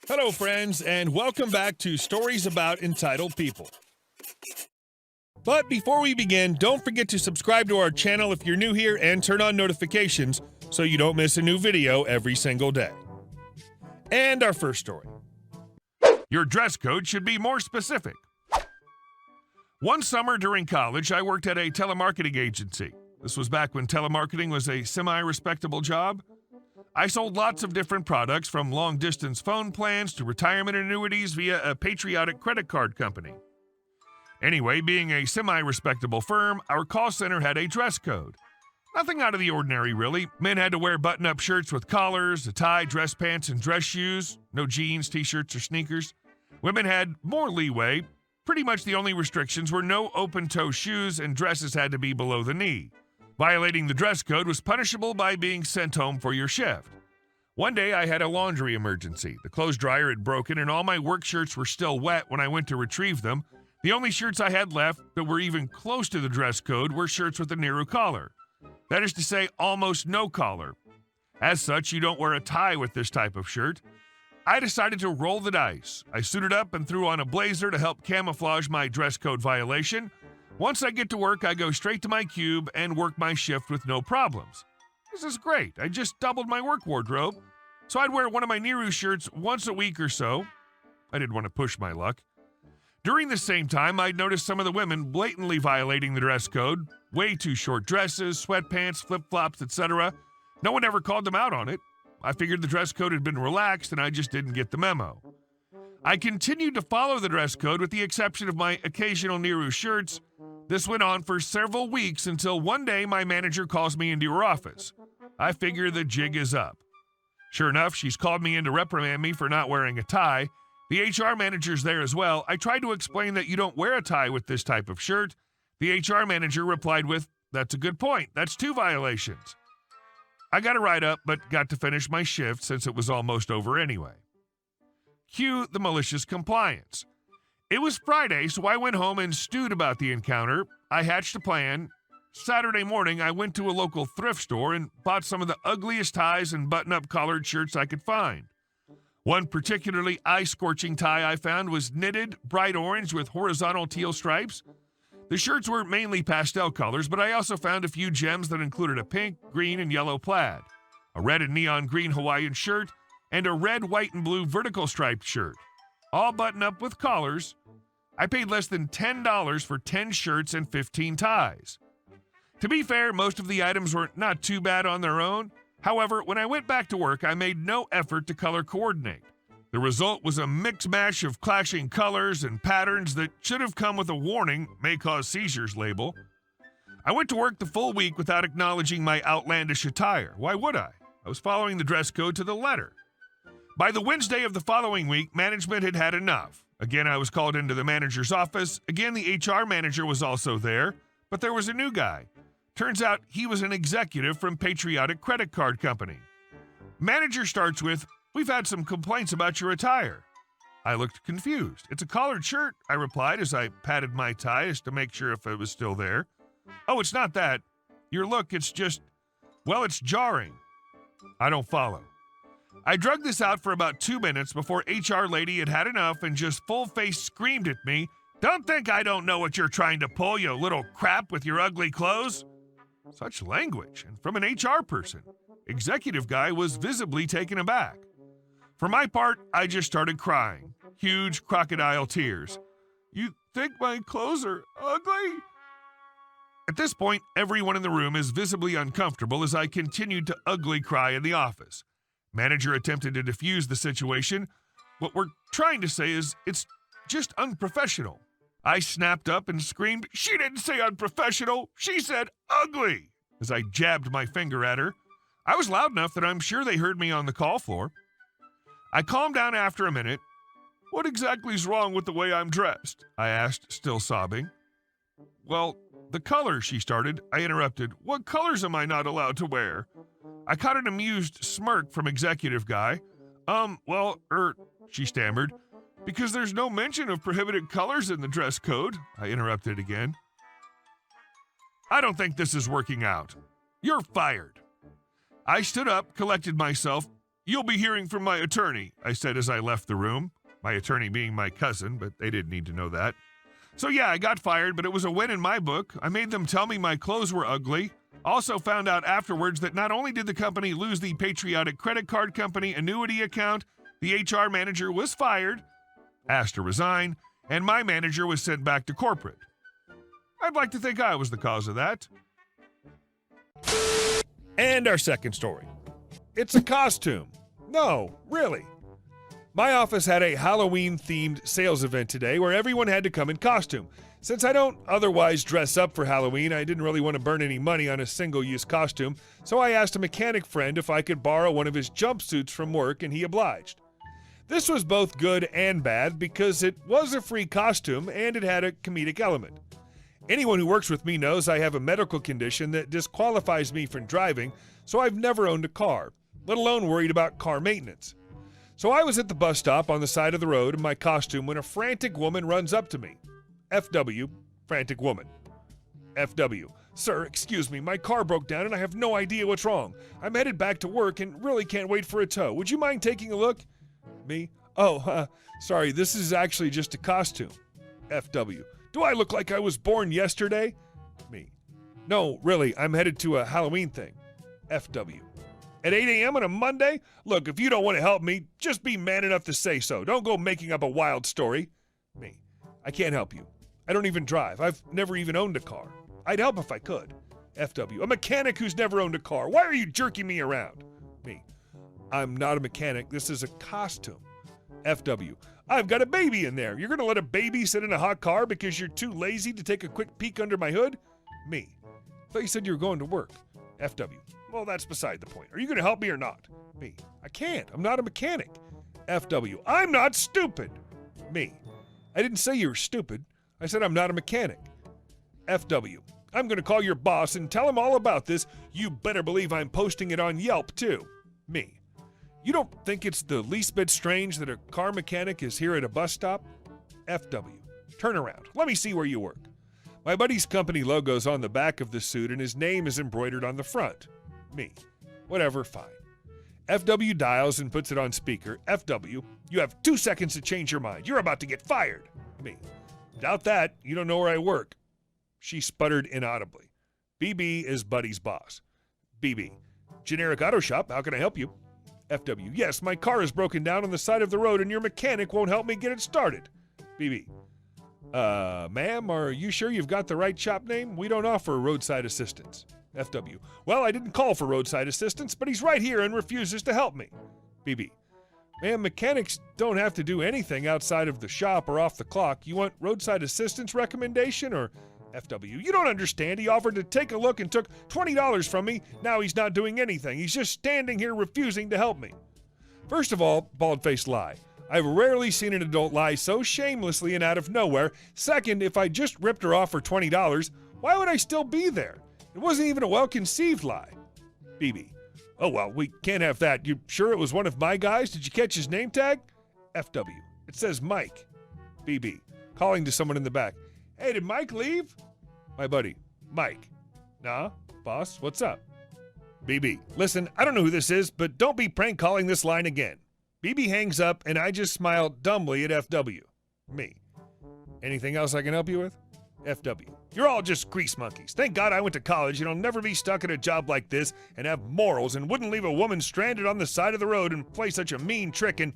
Hello, friends, and welcome back to Stories About Entitled People. But before we begin, don't forget to subscribe to our channel if you're new here and turn on notifications so you don't miss a new video every single day. And our first story. Your dress code should be more specific. One summer during college, I worked at a telemarketing agency. This was back when telemarketing was a semi-respectable job. I sold lots of different products, from long-distance phone plans to retirement annuities via a patriotic credit card company. Anyway, being a semi-respectable firm, our call center had a dress code. Nothing out of the ordinary, really. Men had to wear button-up shirts with collars, a tie, dress pants, and dress shoes. No jeans, t-shirts, or sneakers. Women had more leeway. Pretty much the only restrictions were no open-toe shoes, and dresses had to be below the knee. Violating the dress code was punishable by being sent home for your shift. One day I had a laundry emergency. The clothes dryer had broken and all my work shirts were still wet when I went to retrieve them. The only shirts I had left that were even close to the dress code were shirts with a narrow collar. That is to say, almost no collar. As such, you don't wear a tie with this type of shirt. I decided to roll the dice. I suited up and threw on a blazer to help camouflage my dress code violation. Once I get to work, I go straight to my cube and work my shift with no problems. This is great. I just doubled my work wardrobe. So I'd wear one of my Nehru shirts once a week or so. I didn't want to push my luck. During the same time, I'd noticed some of the women blatantly violating the dress code. Way too short dresses, sweatpants, flip-flops, etc. No one ever called them out on it. I figured the dress code had been relaxed and I just didn't get the memo. I continued to follow the dress code with the exception of my occasional Nehru shirts. This went on for several weeks until one day my manager calls me into her office. I figure the jig is up. Sure enough, she's called me in to reprimand me for not wearing a tie. The HR manager's there as well. I tried to explain that you don't wear a tie with this type of shirt. The HR manager replied with, "That's a good point. That's 2 violations." I got a write-up, but got to finish my shift since it was almost over anyway. Cue the malicious compliance. It was Friday, so I went home and stewed about the encounter. I hatched a plan. Saturday morning, I went to a local thrift store and bought some of the ugliest ties and button-up collared shirts I could find. One particularly eye-scorching tie I found was knitted, bright orange with horizontal teal stripes. The shirts were mainly pastel colors, but I also found a few gems that included a pink, green, and yellow plaid, a red and neon green Hawaiian shirt, and a red, white, and blue vertical striped shirt, all buttoned up with collars. I paid less than $10 for 10 shirts and 15 ties. To be fair, most of the items were not too bad on their own. However, when I went back to work, I made no effort to color coordinate. The result was a mix mash of clashing colors and patterns that should have come with a warning, "May cause seizures" label. I went to work the full week without acknowledging my outlandish attire. Why would I? I was following the dress code to the letter. By the Wednesday of the following week, management had had enough. Again, I was called into the manager's office. Again, the HR manager was also there, but there was a new guy. Turns out he was an executive from Patriotic Credit Card Company. Manager starts with, "We've had some complaints about your attire." I looked confused. "It's a collared shirt," I replied as I patted my tie as to make sure if it was still there. "Oh, it's not that. Your look, it's just, well, it's jarring." I don't follow. I drug this out for about 2 minutes before HR lady had had enough and just full-face screamed at me, "Don't think I don't know what you're trying to pull, you little crap with your ugly clothes." Such language, and from an HR person. Executive guy was visibly taken aback. For my part, I just started crying. Huge crocodile tears. "You think my clothes are ugly?" At this point, everyone in the room is visibly uncomfortable as I continued to ugly cry in the office. Manager attempted to defuse the situation. "What we're trying to say is it's just unprofessional." I snapped up and screamed, "She didn't say unprofessional, she said ugly," as I jabbed my finger at her. I was loud enough that I'm sure they heard me on the call floor. I calmed down after a minute. "What exactly is wrong with the way I'm dressed?" I asked, still sobbing. "Well, the color," she started. I interrupted. "What colors am I not allowed to wear?" I caught an amused smirk from executive guy. She stammered. "Because there's no mention of prohibited colors in the dress code," I interrupted again. "I don't think this is working out. You're fired." I stood up, collected myself. "You'll be hearing from my attorney," I said as I left the room. My attorney being my cousin, but they didn't need to know that. So yeah, I got fired, but it was a win in my book. I made them tell me my clothes were ugly. Also found out afterwards that not only did the company lose the patriotic credit card company annuity account, the HR manager was fired, asked to resign, and my manager was sent back to corporate. I'd like to think I was the cause of that. And our second story. It's a costume. No, really. My office had a Halloween-themed sales event today where everyone had to come in costume. Since I don't otherwise dress up for Halloween, I didn't really want to burn any money on a single-use costume, so I asked a mechanic friend if I could borrow one of his jumpsuits from work, and he obliged. This was both good and bad because it was a free costume and it had a comedic element. Anyone who works with me knows I have a medical condition that disqualifies me from driving, so I've never owned a car, let alone worried about car maintenance. So I was at the bus stop on the side of the road in my costume when a frantic woman runs up to me. FW, frantic woman. FW, sir, excuse me, my car broke down and I have no idea what's wrong. I'm headed back to work and really can't wait for a tow. Would you mind taking a look? Me? Oh, sorry, this is actually just a costume. FW, do I look like I was born yesterday? Me. No, really, I'm headed to a Halloween thing. FW. At 8 a.m. on a Monday? Look, if you don't want to help me, just be man enough to say so. Don't go making up a wild story. Me. I can't help you. I don't even drive. I've never even owned a car. I'd help if I could. FW. A mechanic who's never owned a car. Why are you jerking me around? Me. I'm not a mechanic. This is a costume. FW. I've got a baby in there. You're going to let a baby sit in a hot car because you're too lazy to take a quick peek under my hood? Me. I thought you said you were going to work. FW. Well, that's beside the point. Are you going to help me or not? Me. I can't. I'm not a mechanic. FW. I'm not stupid. Me. I didn't say you were stupid. I said I'm not a mechanic. FW. I'm going to call your boss and tell him all about this. You better believe I'm posting it on Yelp, too. Me. You don't think it's the least bit strange that a car mechanic is here at a bus stop? FW. Turn around. Let me see where you work. My buddy's company logo's on the back of the suit and his name is embroidered on the front. Me. Whatever, fine. FW dials and puts it on speaker. FW, you have 2 seconds to change your mind. You're about to get fired. Me. Doubt that. You don't know where I work. She sputtered inaudibly. BB is Buddy's boss. BB. Generic auto shop. How can I help you? FW. Yes, my car is broken down on the side of the road and your mechanic won't help me get it started. BB. Ma'am, are you sure you've got the right shop name? We don't offer roadside assistance. FW. Well, I didn't call for roadside assistance, but he's right here and refuses to help me. BB. Ma'am, mechanics don't have to do anything outside of the shop or off the clock. You want roadside assistance recommendation or FW? You don't understand. He offered to take a look and took $20 from me. Now he's not doing anything. He's just standing here refusing to help me. First of all, bald-faced lie. I've rarely seen an adult lie so shamelessly and out of nowhere. Second, if I just ripped her off for $20, why would I still be there? It wasn't even a well-conceived lie. BB. Oh, well, we can't have that. You sure it was one of my guys? Did you catch his name tag? FW. It says Mike. BB. Calling to someone in the back. Hey, did Mike leave? My buddy. Mike. Nah, boss, what's up? BB. Listen, I don't know who this is, but don't be prank calling this line again. BB hangs up, and I just smile dumbly at FW. Me. Anything else I can help you with? FW. You're all just grease monkeys. Thank God I went to college and I'll never be stuck in a job like this and have morals and wouldn't leave a woman stranded on the side of the road and play such a mean trick. And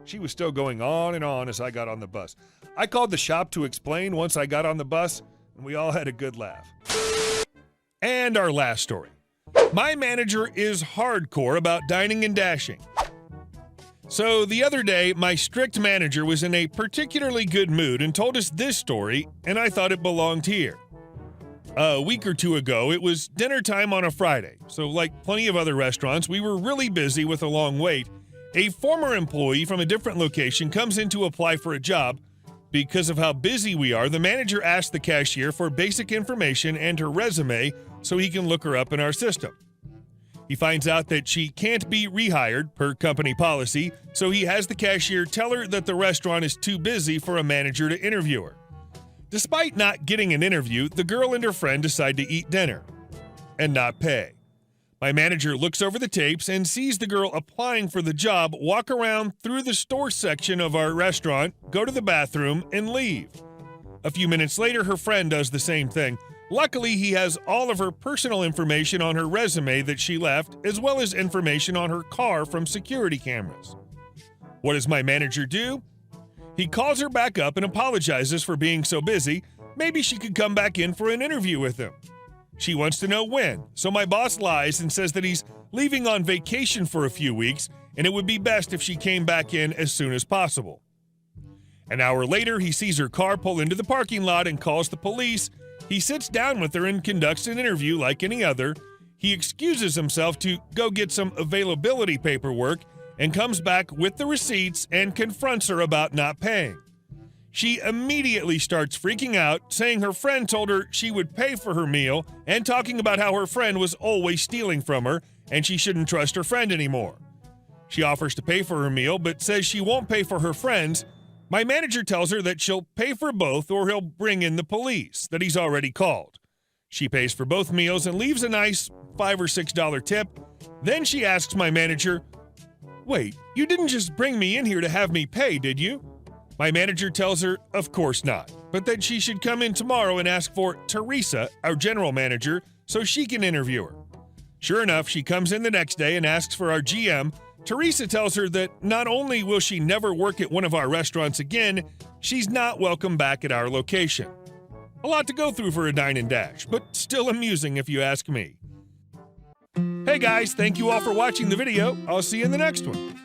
she was still going on and on as I got on the bus. I called the shop to explain once I got on the bus, and we all had a good laugh. And our last story. My manager is hardcore about dining and dashing. So the other day, my strict manager was in a particularly good mood and told us this story, and I thought it belonged here. A week or two ago, it was dinner time on a Friday, so like plenty of other restaurants, we were really busy with a long wait. A former employee from a different location comes in to apply for a job. Because of how busy we are, the manager asked the cashier for basic information and her resume so he can look her up in our system. He finds out that she can't be rehired per company policy, so he has the cashier tell her that the restaurant is too busy for a manager to interview her. Despite not getting an interview, the girl and her friend decide to eat dinner and not pay. My manager looks over the tapes and sees the girl applying for the job walk around through the store section of our restaurant, go to the bathroom, and leave. A few minutes later, her friend does the same thing. Luckily, he has all of her personal information on her resume that she left, as well as information on her car from security cameras. What does my manager do? He calls her back up and apologizes for being so busy. Maybe she could come back in for an interview with him. She wants to know when, so my boss lies and says that he's leaving on vacation for a few weeks, and it would be best if she came back in as soon as possible. An hour later, he sees her car pull into the parking lot and calls the police. He sits down with her and conducts an interview like any other. He excuses himself to go get some availability paperwork and comes back with the receipts and confronts her about not paying. She immediately starts freaking out, saying her friend told her she would pay for her meal and talking about how her friend was always stealing from her and she shouldn't trust her friend anymore. She offers to pay for her meal but says she won't pay for her friend's. My manager tells her that she'll pay for both or he'll bring in the police, that he's already called. She pays for both meals and leaves a nice $5 or $6 tip. Then she asks my manager, "Wait, you didn't just bring me in here to have me pay, did you?" My manager tells her, of course not, but that she should come in tomorrow and ask for Teresa, our general manager, so she can interview her. Sure enough, she comes in the next day and asks for our GM. Teresa tells her that not only will she never work at one of our restaurants again, she's not welcome back at our location. A lot to go through for a dine and dash, but still amusing if you ask me. Hey guys, thank you all for watching the video. I'll see you in the next one.